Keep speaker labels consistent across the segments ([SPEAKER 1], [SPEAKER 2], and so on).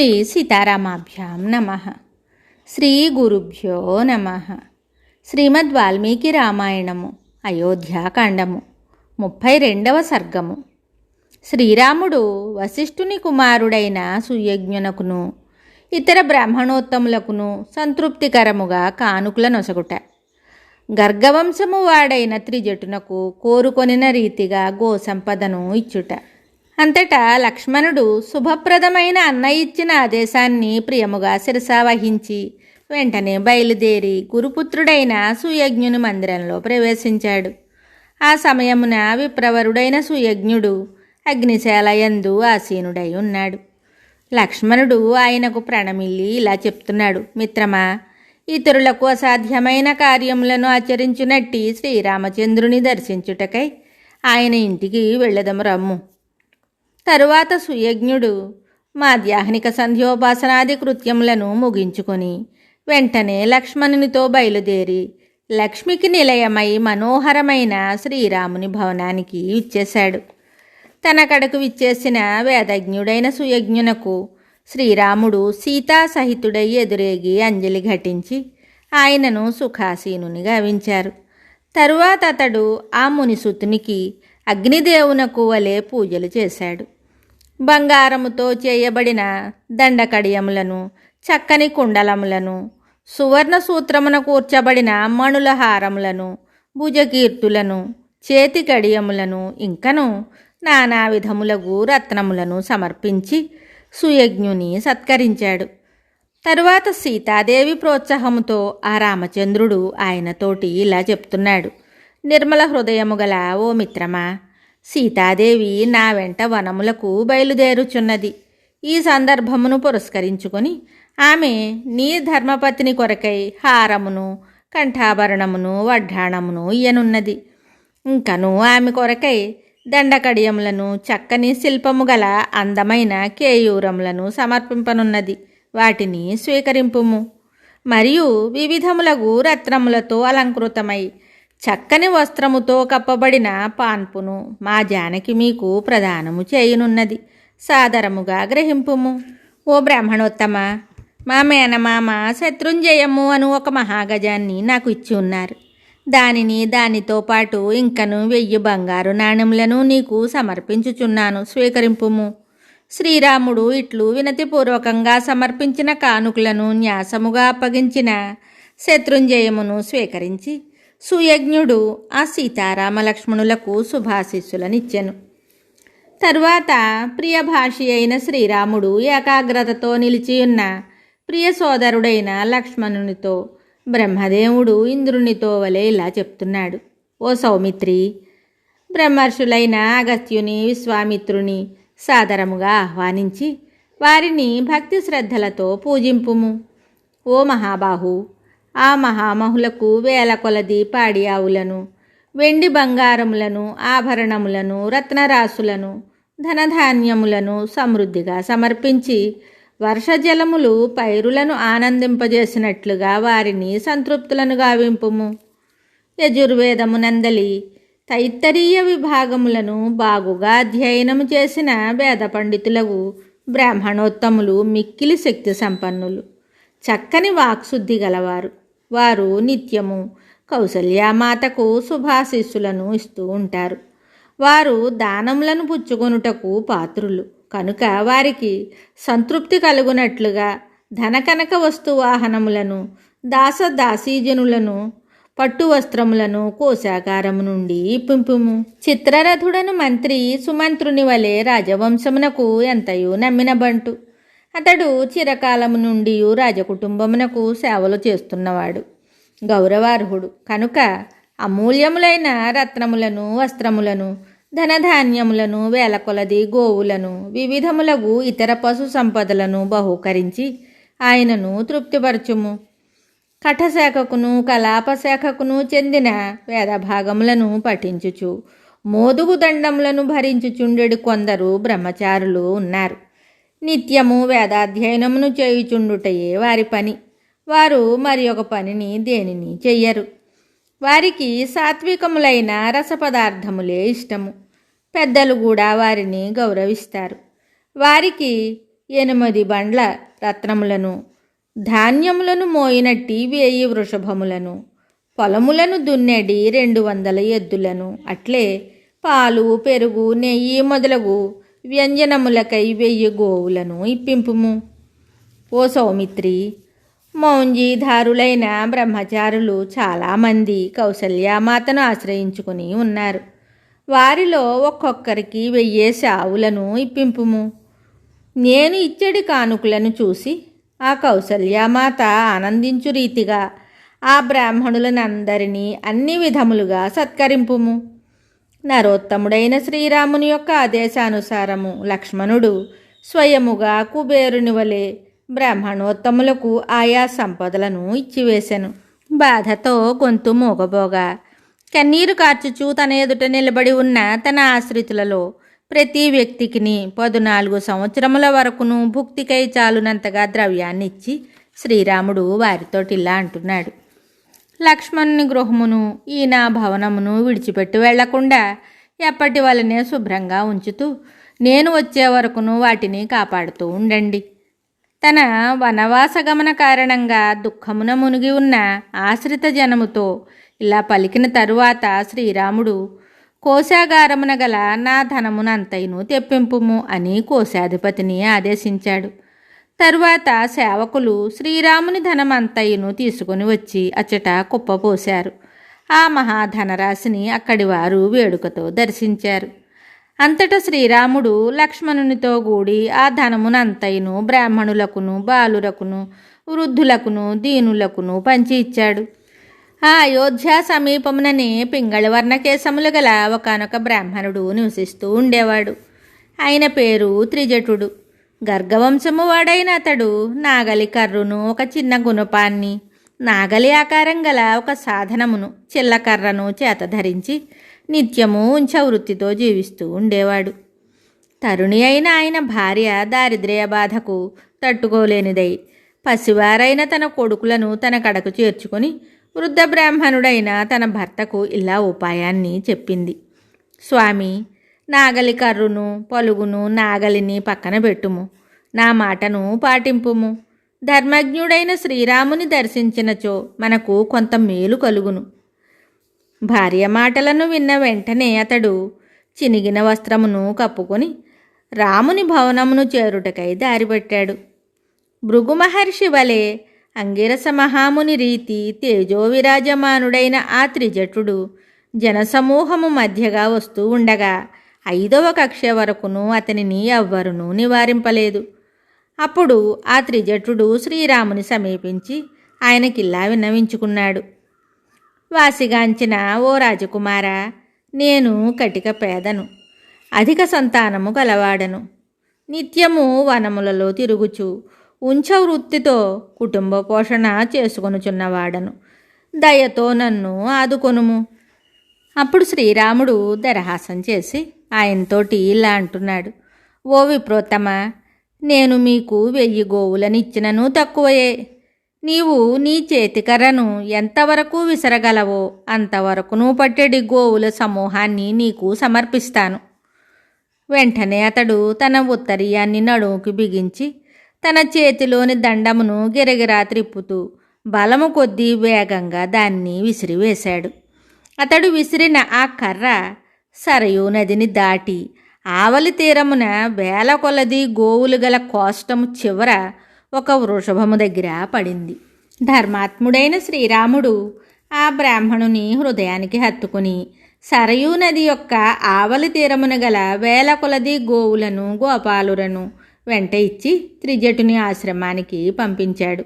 [SPEAKER 1] శ్రీ సీతారామాభ్యాం నమః. శ్రీ గురుభ్యో నమః. శ్రీమద్ వాల్మీకి రామాయణము అయోధ్యాకాండము 32వ సర్గము. శ్రీరాముడు వశిష్ఠుని కుమారుడైన సుయజ్ఞునకును ఇతర బ్రాహ్మణోత్తములకును సంతృప్తికరముగా కానుకల నొసగుట. గర్గవంశము వాడైన త్రిజటునకు కోరుకొనిన రీతిగా గోసంపదను ఇచ్చుట. అంతటా లక్ష్మణుడు శుభప్రదమైన అన్న ఇచ్చిన ఆదేశాన్ని ప్రియముగా శిరసావహించి వెంటనే బయలుదేరి గురుపుత్రుడైన సుయజ్ఞుని మందిరంలో ప్రవేశించాడు. ఆ సమయమున విప్రవరుడైన సుయజ్ఞుడు అగ్నిశాలయందు ఆసీనుడై ఉన్నాడు. లక్ష్మణుడు ఆయనకు ప్రణమిల్లి ఇలా చెప్తున్నాడు: మిత్రమా, ఇతరులకు అసాధ్యమైన కార్యములను ఆచరించునట్టి శ్రీరామచంద్రుని దర్శించుటకై ఆయన ఇంటికి వెళ్ళదము రమ్ము. తరువాత సుయజ్ఞుడు మాధ్యాహ్నిక సంధ్యోపాసనాది కృత్యములను ముగించుకొని వెంటనే లక్ష్మణునితో బయలుదేరి లక్ష్మికి నిలయమై మనోహరమైన శ్రీరాముని భవనానికి ఇచ్చేశాడు. తన కడకు విచ్చేసిన వేదజ్ఞుడైన సుయజ్ఞునకు శ్రీరాముడు సీతాసహితుడై ఎదురేగి అంజలి ఘటించి ఆయనను సుఖాసీనుని గావించారు. తరువాత అతడు ఆ మునిసుతునికి అగ్నిదేవునకు వలె పూజలు చేశాడు. బంగారముతో చేయబడిన దండకడియములను, చక్కని కుండలములను, సువర్ణ సూత్రమున కూర్చబడిన మణుల హారములను, భుజకీర్తులను, చేతి కడియములను, ఇంకను నానా విధములగు రత్నములను సమర్పించి సుయజ్ఞుని సత్కరించాడు. తరువాత సీతాదేవి ప్రోత్సాహముతో ఆ రామచంద్రుడు ఆయనతోటి ఇలా చెప్తున్నాడు: నిర్మల హృదయము గల ఓ మిత్రమా, సీతాదేవి నా వెంట వనములకు బయలుదేరుచున్నది. ఈ సందర్భమును పురస్కరించుకొని ఆమె నీ ధర్మపత్ని కొరకై హారమును, కంఠాభరణమును, వడ్డాణమును ఇయ్యనున్నది. ఇంకను ఆమె కొరకై దండకడియములను, చక్కని శిల్పము గల అందమైన కేయూరములను సమర్పింపనున్నది. వాటిని స్వీకరింపుము. మరియు వివిధములగు రత్నములతో అలంకృతమై చక్కని వస్త్రముతో కప్పబడిన పాన్పును మా జానకి మీకు ప్రదానము చేయనున్నది. సాదరముగా గ్రహింపుము. ఓ బ్రాహ్మణోత్తమ, మా మేనమామ శత్రుంజయము అను ఒక మహాగజాన్ని నాకు ఇచ్చి ఉన్నారు. దానితో పాటు ఇంకను 1000 బంగారు నాణెములను నీకు సమర్పించుచున్నాను, స్వీకరింపుము. శ్రీరాముడు ఇట్లు వినతిపూర్వకంగా సమర్పించిన కానుకలను న్యాసముగా అప్పగించిన శత్రుంజయమును స్వీకరించి సుయజ్ఞుడు ఆ సీతారామ లక్ష్మణులకు శుభాశీస్సులనిచ్చెను. తరువాత ప్రియభాషి అయిన శ్రీరాముడు ఏకాగ్రతతో నిలిచియున్న ప్రియ సోదరుడైన లక్ష్మణునితో బ్రహ్మదేవుడు ఇంద్రునితో వలె ఇలా చెప్తున్నాడు: ఓ సౌమిత్రి, బ్రహ్మర్షులైన అగస్త్యుని, విశ్వామిత్రుని సాదరముగా ఆహ్వానించి వారిని భక్తి శ్రద్ధలతో పూజింపుము. ఓ మహాబాహు, ఆ మహామహులకు వేల కొలది పాడి ఆవులను, వెండి బంగారములను, ఆభరణములను, రత్నరాశులను, ధనధాన్యములను సమృద్ధిగా సమర్పించి వర్షజలములు పైరులను ఆనందింపజేసినట్లుగా వారిని సంతృప్తులను గావింపుము. యజుర్వేదమునందలి తైత్తరీయ విభాగములను బాగుగా అధ్యయనము చేసిన వేద పండితులకు బ్రాహ్మణోత్తములు మిక్కిలి శక్తి సంపన్నులు, చక్కని వాక్శుద్ధి గలవారు. వారు నిత్యము కౌసల్యామాతకు శుభాశీస్సులను ఇస్తూ ఉంటారు. వారు దానములను పుచ్చుకొనుటకు పాత్రులు కనుక వారికి సంతృప్తి కలుగునట్లుగా ధనకనక వస్తువాహనములను, దాసదాసీజనులను, పట్టు వస్త్రములను కోశాగారము నుండి ఇప్పింపుము. చిత్రరథుడను మంత్రి సుమంత్రుని వలె రాజవంశమునకు ఎంతయో నమ్మిన బంటు. అతడు చిరకాలము నుండి రాజకుటుంబమునకు సేవలు చేస్తున్నవాడు, గౌరవార్హుడు కనుక అమూల్యములైన రత్నములను, వస్త్రములను, ధనధాన్యములను, వేల కొలది గోవులను, వివిధములగు ఇతర పశు సంపదలను బహూకరించి ఆయనను తృప్తిపరచుము. కఠశాఖకును కలాపశాఖకును చెందిన వేదభాగములను పఠించుచు మోదుగు దండములను భరించుచుండెడు కొందరు బ్రహ్మచారులు ఉన్నారు. నిత్యము వేదాధ్యయనమును చేయుచుండుటయే వారి పని. వారు మరి ఒక పనిని దేనిని చెయ్యరు. వారికి సాత్వికములైన రసపదార్థములే ఇష్టము. పెద్దలు కూడా వారిని గౌరవిస్తారు. వారికి 8 బండ్ల రత్నములను, ధాన్యములను మోయినట్టి 1000 వృషభములను, పొలములను దున్నెడి 200 ఎద్దులను, అట్లే పాలు, పెరుగు, నెయ్యి మొదలగు వ్యంజనములకై 1000 గోవులను ఇప్పింపుము. ఓ సౌమిత్రి, మౌంజీధారులైన బ్రహ్మచారులు చాలామంది కౌసల్యామాతను ఆశ్రయించుకుని ఉన్నారు. వారిలో ఒక్కొక్కరికి 1000 ఆవులను ఇప్పింపుము. నేను ఇచ్చడి కానుకలను చూసి ఆ కౌసల్యామాత ఆనందించు రీతిగా ఆ బ్రాహ్మణులనందరినీ అన్ని విధములుగా సత్కరింపుము. నరోత్తముడైన శ్రీరాముని యొక్క ఆదేశానుసారము లక్ష్మణుడు స్వయముగా కుబేరుని వలె బ్రాహ్మణోత్తములకు ఆయా సంపదలను ఇచ్చివేశెను. బాధతో గొంతు మూగబోగా కన్నీరు కార్చుచూ తన ఎదుట నిలబడి ఉన్న తన ఆశ్రితులలో ప్రతి వ్యక్తికిని 14 సంవత్సరముల వరకును భుక్తికై చాలునంతగా ద్రవ్యాన్నిచ్చి శ్రీరాముడు వారితోటిలా అంటున్నాడు. లక్ష్మణుని గృహమును, ఈ నా భవనమును విడిచిపెట్టి వెళ్లకుండా ఎప్పటి వలనే శుభ్రంగా ఉంచుతూ నేను వచ్చే వరకును వాటిని కాపాడుతూ ఉండండి. తన వనవాసగమన కారణంగా దుఃఖమున మునిగి ఉన్న ఆశ్రిత జనముతో ఇలా పలికిన తరువాత శ్రీరాముడు, కోశాగారమున గల నా ధనమునంతైను తెప్పింపుము అని కోశాధిపతిని ఆదేశించాడు. తరువాత సేవకులు శ్రీరాముని ధనమంతయును తీసుకుని వచ్చి అచ్చట కుప్పపోశారు. ఆ మహాధనరాశిని అక్కడి వారు వేడుకతో దర్శించారు. అంతటా శ్రీరాముడు లక్ష్మణునితో కూడి ఆ ధనమునంతయును బ్రాహ్మణులకును, బాలురకును, వృద్ధులకును, దీనులకును పంచి ఇచ్చాడు. ఆ అయోధ్య సమీపముననే పింగళవర్ణ కేశములు గల ఒకనొక బ్రాహ్మణుడు నివసిస్తూ ఉండేవాడు. ఆయన పేరు త్రిజటుడు. గర్గవంశము వాడైన అతడు నాగలి కర్రును, ఒక చిన్న గుణపాన్ని, నాగలి ఆకారం గల ఒక సాధనమును, చిల్లకర్రను చేత ధరించి నిత్యము ఉంచవృత్తితో జీవిస్తూ ఉండేవాడు. తరుణి అయిన ఆయన భార్య దారిద్ర్య బాధకు తట్టుకోలేనిదై పసివారైన తన కొడుకులను తన కడకు చేర్చుకొని వృద్ధ బ్రాహ్మణుడైన తన భర్తకు ఇలా ఉపాయాన్ని చెప్పింది. స్వామి, నాగలి కర్రును, పలుగును, నాగలిని పక్కన పెట్టుము. నా మాటను పాటింపుము. ధర్మజ్ఞుడైన శ్రీరాముని దర్శించినచో మనకు కొంత మేలు కలుగును. భార్య మాటలను విన్న వెంటనే అతడు చినిగిన వస్త్రమును కప్పుకొని రాముని భవనమును చేరుటకై దారిపట్టాడు. భృగు మహర్షి వలె అంగిరస మహాముని రీతి తేజో విరాజమానుడైన ఆ త్రిజటుడు జనసమూహము మధ్యగా వస్తూ ఉండగా 5వ కక్ష వరకును అతనిని ఎవ్వరునూ నివారింపలేదు. అప్పుడు ఆ త్రిజటుడు శ్రీరాముని సమీపించి ఆయనకిలా విన్నవించుకున్నాడు. వాసిగాంచిన ఓ రాజకుమారా, నేను కటిక పేదను, అధిక సంతానము గలవాడను. నిత్యము వనములలో తిరుగుచు ఉంచ వృత్తితో కుటుంబ పోషణ చేసుకొనుచున్నవాడను. దయతో నన్ను ఆదుకొనుము. అప్పుడు శ్రీరాముడు దరహాసం చేసి ఆయనతోటి ఇలా అంటున్నాడు. ఓ విప్రోత్తమ, నేను మీకు 1000 గోవులనిచ్చినను తక్కువయే. నీవు నీ చేతికర్రను ఎంతవరకు విసరగలవో అంతవరకును పట్టెడి గోవుల సమూహాన్ని నీకు సమర్పిస్తాను. వెంటనే అతడు తన ఉత్తరీయాన్ని నడుముకి బిగించి తన చేతిలోని దండమును గిరగిరా త్రిప్పుతూ బలము కొద్దీ వేగంగా దాన్ని విసిరివేశాడు. అతడు విసిరిన ఆ కర్ర సరయూ నదిని దాటి ఆవలి తీరమున 1000 కొలది గోవులు గల కోష్టము చివర ఒక వృషభము దగ్గర పడింది. ధర్మాత్ముడైన శ్రీరాముడు ఆ బ్రాహ్మణుని హృదయానికి హత్తుకుని సరయూ నది యొక్క ఆవలి తీరమున గల 1000 కొలది గోవులను, గోపాలులను వెంట ఇచ్చి త్రిజటుని ఆశ్రమానికి పంపించాడు.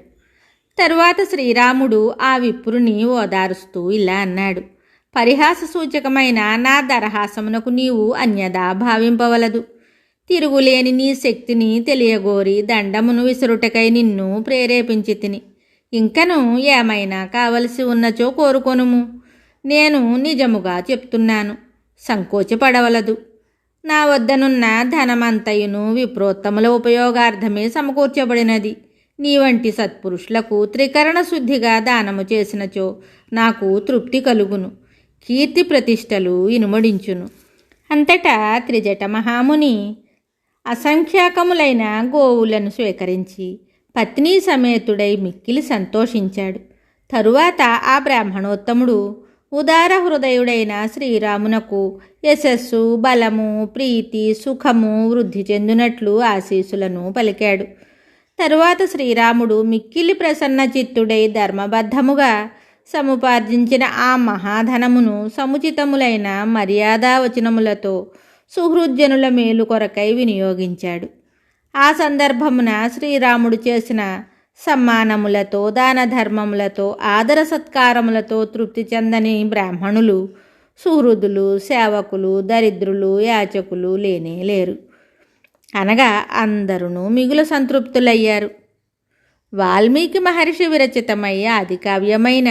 [SPEAKER 1] తరువాత శ్రీరాముడు ఆ విప్రుని ఓదారుస్తూ ఇలా అన్నాడు. పరిహాస సూచకమైన నా దరహాసమునకు నీవు అన్యదా భావింపవలదు. తిరుగులేని నీ శక్తిని తెలియగోరి దండమును విసురుటకై నిన్ను ప్రేరేపించి తిని. ఇంకను ఏమైనా కావలసి ఉన్నచో కోరుకొనుము. నేను నిజముగా చెప్తున్నాను, సంకోచపడవలదు. నా వద్దనున్న ధనమంతయును విప్రోత్తముల ఉపయోగార్థమే సమకూర్చబడినది. నీ వంటి సత్పురుషులకు త్రికరణ శుద్ధిగా దానము చేసినచో నాకు తృప్తి కలుగును, కీర్తి ప్రతిష్టలు ఇనుమడించును. అంతటా త్రిజట మహాముని అసంఖ్యాకములైన గోవులను స్వీకరించి పత్ని సమేతుడై మిక్కిలి సంతోషించాడు. తరువాత ఆ బ్రాహ్మణోత్తముడు ఉదార హృదయుడైన శ్రీరామునకు యశస్సు, బలము, ప్రీతి, సుఖము వృద్ధి చెందినట్లు ఆశీస్సులను పలికాడు. తరువాత శ్రీరాముడు మిక్కిలి ప్రసన్న చిత్తుడై ధర్మబద్ధముగా సముపార్జించిన ఆ మహాధనమును సముచితములైన మర్యాదావచనములతో సుహృద్జనుల మేలు కొరకై వినియోగించాడు. ఆ సందర్భమున శ్రీరాముడు చేసిన సమ్మానములతో, దాన ధర్మములతో, ఆదర సత్కారములతో తృప్తి చెందని బ్రాహ్మణులు, సుహృదులు, సేవకులు, దరిద్రులు, యాచకులు లేనేలేరు. అనగా అందరూ మిగులు సంతృప్తులయ్యారు. వాల్మీకి మహర్షి విరచితమయ్యే ఆదికావ్యమైన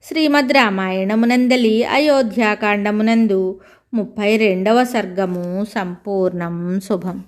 [SPEAKER 1] శ్రీమద్ రామాయణమునందలి అయోధ్యాకాండమునందు 32వ సర్గము సంపూర్ణం. శుభం.